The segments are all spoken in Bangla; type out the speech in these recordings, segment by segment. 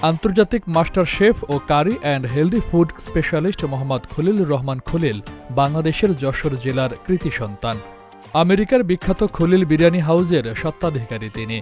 আন্তর্জাতিক মাস্টার শেফ ও curry and healthy food specialist Mohammad Khalilur Rahman Khalil বাংলাদেশের যশোর জেলার কৃতি সন্তান। আমেরিকার বিখ্যাত খলিল বিরিয়ানি হাউজের স্বত্বাধিকারী তিনি।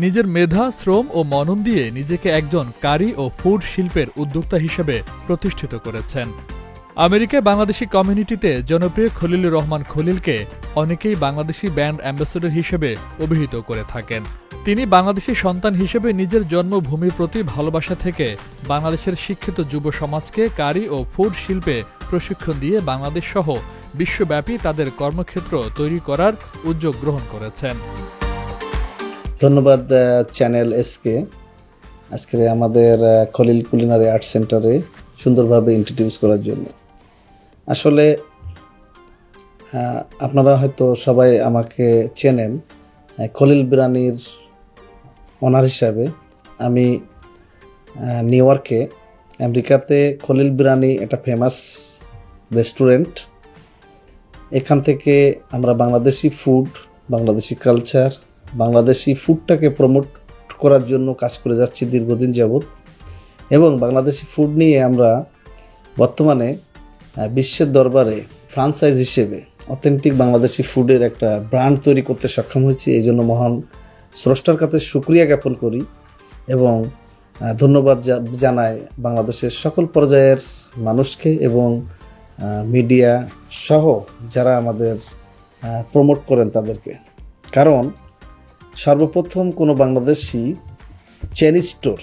নিজের মেধা, শ্রম ও মনন দিয়ে নিজেকে একজন কারি ও ফুড শিল্পের উদ্যোক্তা হিসেবে প্রতিষ্ঠিত করেছেন। আমেরিকায় বাংলাদেশি কমিউনিটিতে জনপ্রিয় খলিলুর রহমান খলিলকে অনেকেই বাংলাদেশি ব্র্যান্ড অ্যাম্বাসেডর হিসেবে অভিহিত করে থাকেন। তিনি বাংলাদেশি সন্তান হিসেবে নিজের জন্মভূমির প্রতি ভালোবাসা থেকে বাংলাদেশের শিক্ষিত যুব সমাজকে কারি ও ফুড শিল্পে প্রশিক্ষণ দিয়ে বাংলাদেশ সহ বিশ্বব্যাপী তাদের কর্মক্ষেত্র তৈরি করার উদ্যোগ গ্রহণ করেছেন। ধন্যবাদ চ্যানেল এসকে আজকে আমাদের খলিল কুলিনারি আর্ট সেন্টারে সুন্দরভাবে ইন্ট্রোডিউস করার জন্য। আসলে আপনারা হয়তো সবাই আমাকে চেনেন খলিল বিরিয়ানির ওনার হিসাবে। আমি নিউ ইয়র্কে, আমেরিকাতে খলিল বিরিয়ানি একটা ফেমাস রেস্টুরেন্ট। এখান থেকে আমরা বাংলাদেশি ফুড, বাংলাদেশি কালচার, বাংলাদেশি ফুডটাকে প্রমোট করার জন্য কাজ করে যাচ্ছি দীর্ঘদিন যাবৎ। এবং বাংলাদেশি ফুড নিয়ে আমরা বর্তমানে বিশ্বের দরবারে ফ্রাঞ্চাইজ হিসেবে অথেন্টিক বাংলাদেশি ফুডের একটা ব্র্যান্ড তৈরি করতে সক্ষম হয়েছি। এই জন্য মহান স্রষ্টার কাছে শুকরিয়া জ্ঞাপন করি এবং ধন্যবাদ জানাই বাংলাদেশের সকল পর্যায়ের মানুষকে এবং মিডিয়া সহ যারা আমাদের প্রমোট করেন তাদেরকে। কারণ সর্বপ্রথম কোনো বাংলাদেশি চেইন স্টোর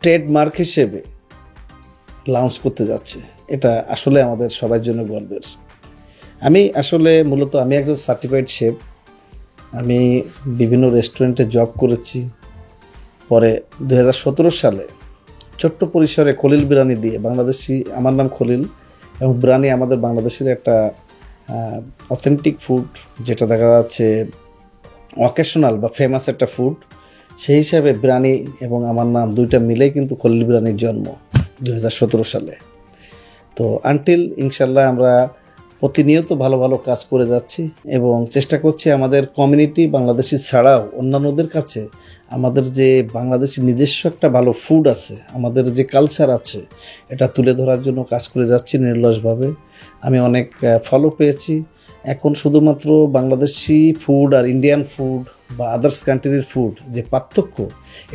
ট্রেডমার্ক হিসেবে লঞ্চ করতে যাচ্ছে, এটা আসলে আমাদের সবার জন্য গর্বের। আমি একজন সার্টিফাইড শেফ। আমি বিভিন্ন রেস্টুরেন্টে জব করেছি। পরে 2017 সালে ছোট্ট পরিসরে খলিল বিরিয়ানি দিয়ে বাংলাদেশি, আমার নাম খলিল এবং বিরিয়ানি আমাদের বাংলাদেশের একটা অথেন্টিক ফুড, যেটা দেখা যাচ্ছে অকেশনাল বা ফেমাস একটা ফুড। সেই হিসাবে বিরিয়ানি এবং আমার নাম দুইটা মিলেই কিন্তু খলিল বিরিয়ানির জন্ম 2017 সালে। তো আনটিল ইনশাল্লাহ আমরা প্রতিনিয়ত ভালো ভালো কাজ করে যাচ্ছি এবং চেষ্টা করছি আমাদের কমিউনিটি বাংলাদেশি ছাড়াও অন্যান্যদের কাছে আমাদের যে বাংলাদেশি নিজস্ব একটা ভালো ফুড আছে, আমাদের যে কালচার আছে, এটা তুলে ধরার জন্য কাজ করে যাচ্ছি নির্লসভাবে। আমি অনেক ফলো পেয়েছি। এখন শুধুমাত্র বাংলাদেশি ফুড আর ইন্ডিয়ান ফুড বা আদার্স কান্ট্রির ফুড যে পার্থক্য,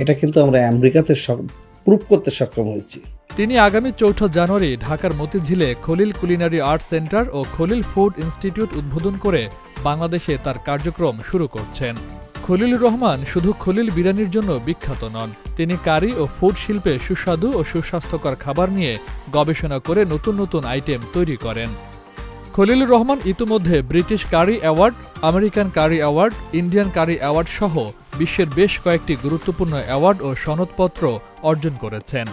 এটা কিন্তু আমরা আমেরিকাতে প্রুভ করতে সক্ষম হয়েছি। তিনি আগামী 4 জানুয়ারি ঢাকার মতিঝিলে খলিল কুলিনারি আর্ট সেন্টার ও খলিল ফুড ইনস্টিটিউট উদ্বোধন করে বাংলাদেশে তার কার্যক্রম শুরু করছেন। খলিলুর রহমান শুধু খলিল বিরিয়ানির জন্য বিখ্যাত নন, তিনি কারি ও ফুড শিল্পে সুস্বাদু ও সুস্বাস্থ্যকর খাবার নিয়ে গবেষণা করে নতুন নতুন আইটেম তৈরি করেন। খলিলুর রহমান ইতিমধ্যে ব্রিটিশ কারি অ্যাওয়ার্ড, আমেরিকান কারি অ্যাওয়ার্ড, ইন্ডিয়ান কারি অ্যাওয়ার্ড সহ বিশ্বের বেশ কয়েকটি গুরুত্বপূর্ণ অ্যাওয়ার্ড ও সনদপত্র অর্জন করেছেন।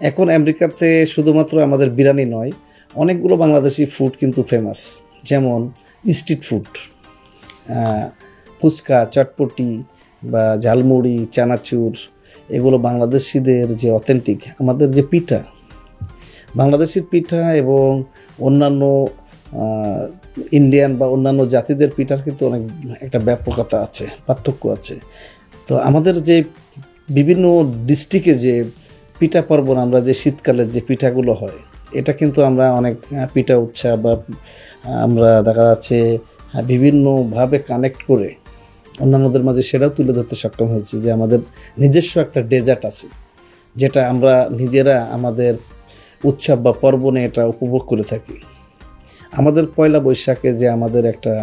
এখন আমেরিকাতে শুধুমাত্র আমাদের বিরিয়ানি নয়, অনেকগুলো বাংলাদেশি ফুড কিন্তু ফেমাস, যেমন স্ট্রিট ফুড, ফুচকা, চটপটি বা ঝালমুড়ি, চানাচুর, এগুলো বাংলাদেশিদের যে অথেন্টিক আমাদের যে পিঠা, বাংলাদেশের পিঠা এবং অন্যান্য ইন্ডিয়ান বা অন্যান্য জাতিদের পিঠার কিন্তু অনেক একটা ব্যাপকতা আছে, পার্থক্য আছে। তো আমাদের যে বিভিন্ন ডিস্ট্রিক্টে যে পিঠা পার্বণ, আমরা যে শীতকালের যে পিঠাগুলো হয়, এটা কিন্তু আমরা অনেক পিঠা উৎসব বা আমরা দেখা যাচ্ছে বিভিন্নভাবে কানেক্ট করে অন্যান্যদের মাঝে সেটাও তুলে ধরতে সক্ষম হয়েছে যে আমাদের নিজস্ব একটা ডেজার্ট আছে, যেটা আমরা নিজেরা আমাদের উৎসব বা পার্বণে এটা উপভোগ করে থাকি। আমাদের পয়লা বৈশাখে যে আমাদের একটা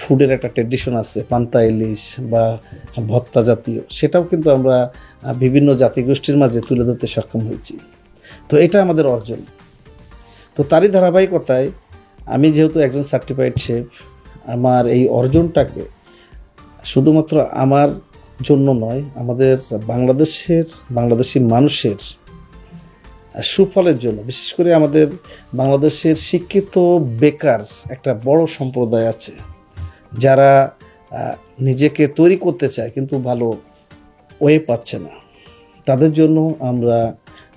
ফুডের একটা ট্রেডিশন আছে, পান্তা ইলিশ বা ভর্তা জাতীয়, সেটাও কিন্তু আমরা বিভিন্ন জাতিগোষ্ঠীর মাঝে তুলে ধরতে সক্ষম হয়েছি। তো এটা আমাদের অর্জন। তো তারই ধারাবাহিকতায় আমি যেহেতু একজন সার্টিফাইড শেফ, আমার এই অর্জনটাকে শুধুমাত্র আমার জন্য নয়, আমাদের বাংলাদেশি মানুষের সুফলের জন্য, বিশেষ করে আমাদের বাংলাদেশের শিক্ষিত বেকার একটা বড় সম্প্রদায় আছে যারা নিজেকে তৈরি করতে চায় কিন্তু ভালো ওয়ে পাচ্ছে না, তাদের জন্য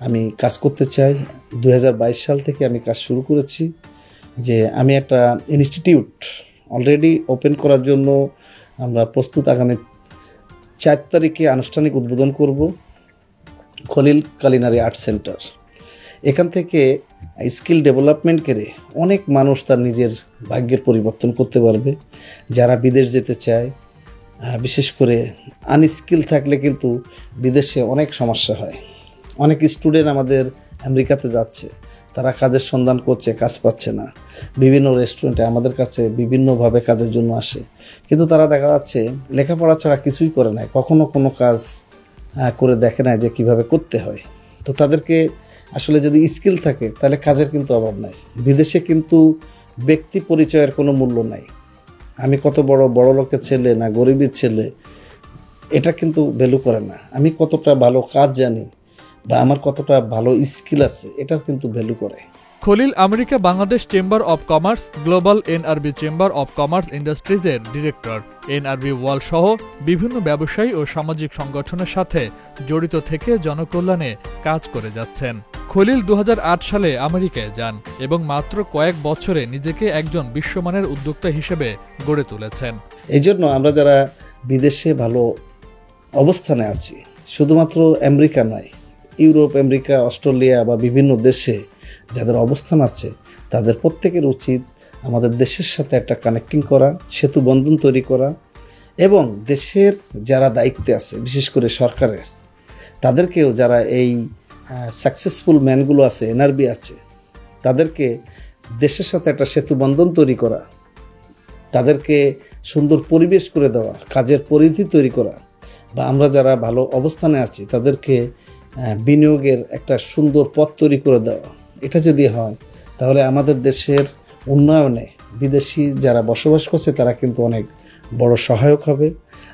আমি কাজ করতে চাই। 2022 সাল থেকে আমি কাজ শুরু করেছি যে আমি একটা ইনস্টিটিউট অলরেডি ওপেন করার জন্য আমরা প্রস্তুত। আগামী 4 তারিখে আনুষ্ঠানিক উদ্বোধন করব খলিল কুলিনারি আর্ট সেন্টার। এখান থেকে স্কিল ডেভেলপমেন্ট করে অনেক মানুষ তার নিজের ভাগ্যের পরিবর্তন করতে পারবে। যারা বিদেশ যেতে চায়, বিশেষ করে আনস্কিল থাকলে কিন্তু বিদেশে অনেক সমস্যা হয়। অনেক স্টুডেন্ট আমাদের আমেরিকাতে যাচ্ছে, তারা কাজের সন্ধান করছে, কাজ পাচ্ছে না। বিভিন্ন রেস্টুরেন্টে আমাদের কাছে বিভিন্নভাবে কাজের জন্য আসে, কিন্তু তারা দেখা যাচ্ছে লেখাপড়া ছাড়া কিছুই করে নাই, কখনো কোনো কাজ করে দেখে না যে কিভাবে করতে হয়। তো তাদেরকে আসলে যদি স্কিল থাকে তাহলে কাজের কিন্তু অভাব নাই। বিদেশে কিন্তু ব্যক্তি পরিচয়ের কোনো মূল্য নাই। আমি কত বড় লোকের ছেলে না গরিবের ছেলে, এটা কিন্তু ভ্যালু করে না। আমি কতটা ভালো কাজ জানি বা আমার কতটা ভালো স্কিল আছে, এটার কিন্তু ভ্যালু করে। Khalil America Bangladesh chamber of commerce, global NRB chamber of commerce ইন্ডাস্ট্রিজের ডিরেক্টর। এনআরবি ওয়াল সহ বিভিন্ন ব্যবসায়ী ও সামাজিক সংগঠনের সাথে জড়িত থেকে জনকল্যাণে কাজ করে যাচ্ছেন। খলিল 2008 সালে আমেরিকায় যান এবং মাত্র কয়েক বছরে নিজেকে একজন বিশ্বমানের উদ্যোক্তা হিসেবে গড়ে তুলেছেন। এই জন্য আমরা যারা বিদেশে ভালো অবস্থানে আছি, শুধুমাত্র আমেরিকা নয়, ইউরোপ, আমেরিকা, অস্ট্রেলিয়া বা বিভিন্ন দেশে যাদের অবস্থান আছে, তাদের প্রত্যেকের উচিত আমাদের দেশের সাথে একটা কানেক্টিং করা, সেতু বন্ধন তৈরি করা এবং দেশের যারা দায়িত্বে আছে, বিশেষ করে সরকারের, তাদেরকেও যারা এই সাকসেসফুল ম্যানগুলো আছে, এনআরবি আছে, তাদেরকে দেশের সাথে একটা সেতু বন্ধন তৈরি করা, তাদেরকে সুন্দর পরিবেশ করে দেওয়া, কাজের পরিধি তৈরি করা, বা আমরা যারা ভালো অবস্থানে আছি তাদেরকে বিনিয়োগের একটা সুন্দর পথ তৈরি করে দেওয়া। এটা যদি হয় তাহলে আমাদের দেশের উন্নয়নে বিদেশি যারা বসবাস করছে তারা কিন্তু অনেক বড় সহায়ক হবে।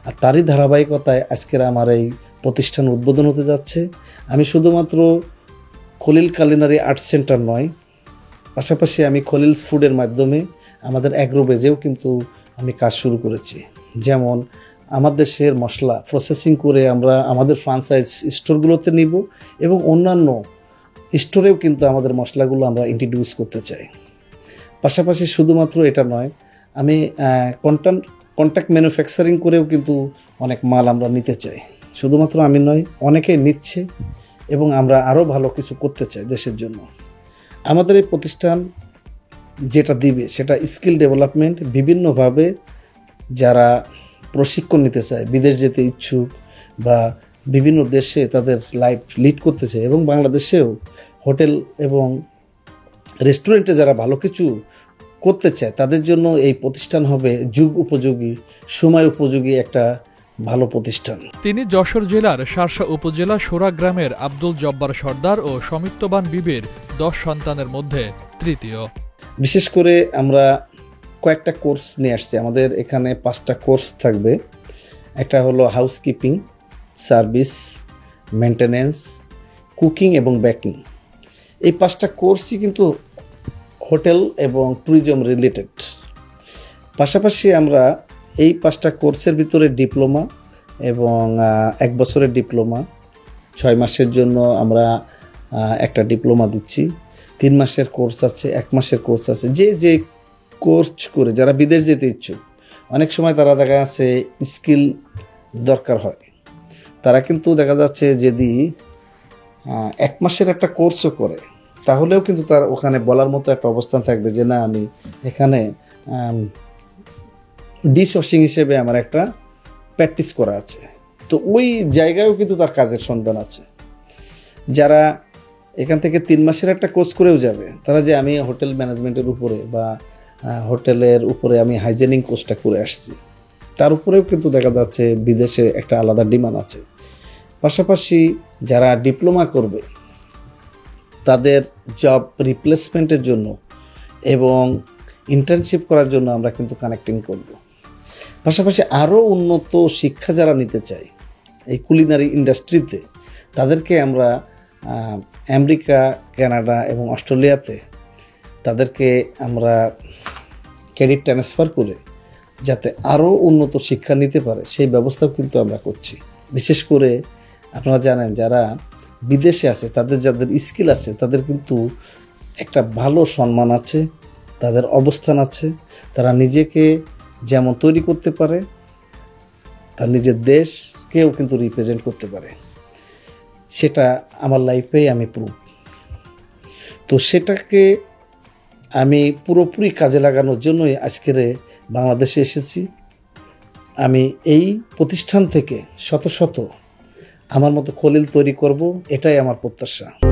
আর তারই ধারাবাহিকতায় আজকের আমার এই প্রতিষ্ঠান উদ্বোধন হতে যাচ্ছে। আমি শুধুমাত্র খলিল কুলিনারি আর্ট সেন্টার নয়, পাশাপাশি আমি খলিলস ফুডের মাধ্যমে আমাদের অ্যাগ্রোবেজেও কিন্তু আমি কাজ শুরু করেছি। যেমন আমার দেশের মশলা প্রসেসিং করে আমরা আমাদের ফ্রাঞ্চাইজ স্টোরগুলোতে নিব এবং অন্যান্য স্টোরেও কিন্তু আমাদের মশলাগুলো আমরা ইন্ট্রোডিউস করতে চাই। পাশাপাশি শুধুমাত্র এটা নয়, আমি কন্ট্রাক্ট ম্যানুফ্যাকচারিং করেও কিন্তু অনেক মাল আমরা নিতে চাই। শুধুমাত্র আমি নয়, অনেকেই নিচ্ছে এবং আমরা আরও ভালো কিছু করতে চাই দেশের জন্য। আমাদের এই প্রতিষ্ঠান যেটা দিবে সেটা স্কিল ডেভেলপমেন্ট, বিভিন্নভাবে যারা প্রশিক্ষণ নিতে চায়, বিদেশ যেতে ইচ্ছুক বা বিভিন্ন দেশে তাদের লাইফ লিড করতে চায় এবং বাংলাদেশেও হোটেল এবং রেস্টুরেন্টে যারা ভালো কিছু করতে চায়, তাদের জন্য এই প্রতিষ্ঠান হবে যুগ উপযোগী, সময় উপযোগী একটা ভালো প্রতিষ্ঠান। তিনি যশোর জেলার শার্শা উপজেলা সোরা গ্রামের আব্দুল জব্বার সর্দার ও সমিত্তবান বিবির 10 সন্তানের মধ্যে তৃতীয়। বিশেষ করে আমরা কয়েকটা কোর্স নিয়ে আসছি। আমাদের এখানে 5টা কোর্স থাকবে। একটা হলো হাউসকিপিং, সার্ভিস, মেনটেনেন্স, কুকিং এবং বেকিং। এই 5টা কোর্সই কিন্তু হোটেল এবং ট্যুরিজম রিলেটেড। পাশাপাশি আমরা এই 5টা কোর্সের ভিতরে ডিপ্লোমা এবং 1 বছরের ডিপ্লোমা, 6 মাসের জন্য আমরা একটা ডিপ্লোমা দিচ্ছি, 3 মাসের কোর্স আছে, 1 মাসের কোর্স আছে। যে কোর্স করে যারা বিদেশ যেতে ইচ্ছুক, অনেক সময় তারা দেখা যাচ্ছে স্কিল দরকার হয়, তারা কিন্তু দেখা যাচ্ছে যদি 1 মাসের একটা কোর্সও করে তাহলেও কিন্তু তার ওখানে বলার মতো একটা অবস্থান থাকবে যে না, আমি এখানে ডিশ ওয়াশিং হিসেবে আমার একটা প্র্যাকটিস করা আছে। তো ওই জায়গায়ও কিন্তু তার কাজের সন্ধান আছে। যারা এখান থেকে 3 মাসের একটা কোর্স করেও যাবে, তারা যে আমি হোটেল ম্যানেজমেন্টের উপরে বা হোটেলের উপরে আমি হাইজেনিং কোর্সটা করে আসছি, তার উপরেও কিন্তু দেখা যাচ্ছে বিদেশে একটা আলাদা ডিমান্ড আছে। পাশাপাশি যারা ডিপ্লোমা করবে তাদের জব রিপ্লেসমেন্টের জন্য এবং ইন্টার্নশিপ করার জন্য আমরা কিন্তু কানেক্টিং করব। পাশাপাশি আরও উন্নত শিক্ষা যারা নিতে চায় এই কুলিনারি ইন্ডাস্ট্রিতে, তাদেরকে আমরা আমেরিকা, কানাডা এবং অস্ট্রেলিয়াতে তাদেরকে আমরা ক্রেডিট ট্রান্সফার করে যাতে আরও উন্নত শিক্ষা নিতে পারে সেই ব্যবস্থাও কিন্তু আমরা করছি। বিশেষ করে আপনারা জানেন যারা বিদেশে আছে, তাদের যাদের স্কিল আছে তাদের কিন্তু একটা ভালো সম্মান আছে, তাদের অবস্থান আছে, তারা নিজেকে যেমন তৈরি করতে পারে তার নিজের দেশকেও কিন্তু রিপ্রেজেন্ট করতে পারে। সেটা আমার লাইফেই আমি প্রুভ। তো সেটাকে আমি পুরোপুরি কাজে লাগানোর জন্যই আজকের বাংলাদেশে এসেছি। আমি এই প্রতিষ্ঠান থেকে শত শত আমার মতো খলিল তৈরি করব, এটাই আমার প্রত্যাশা।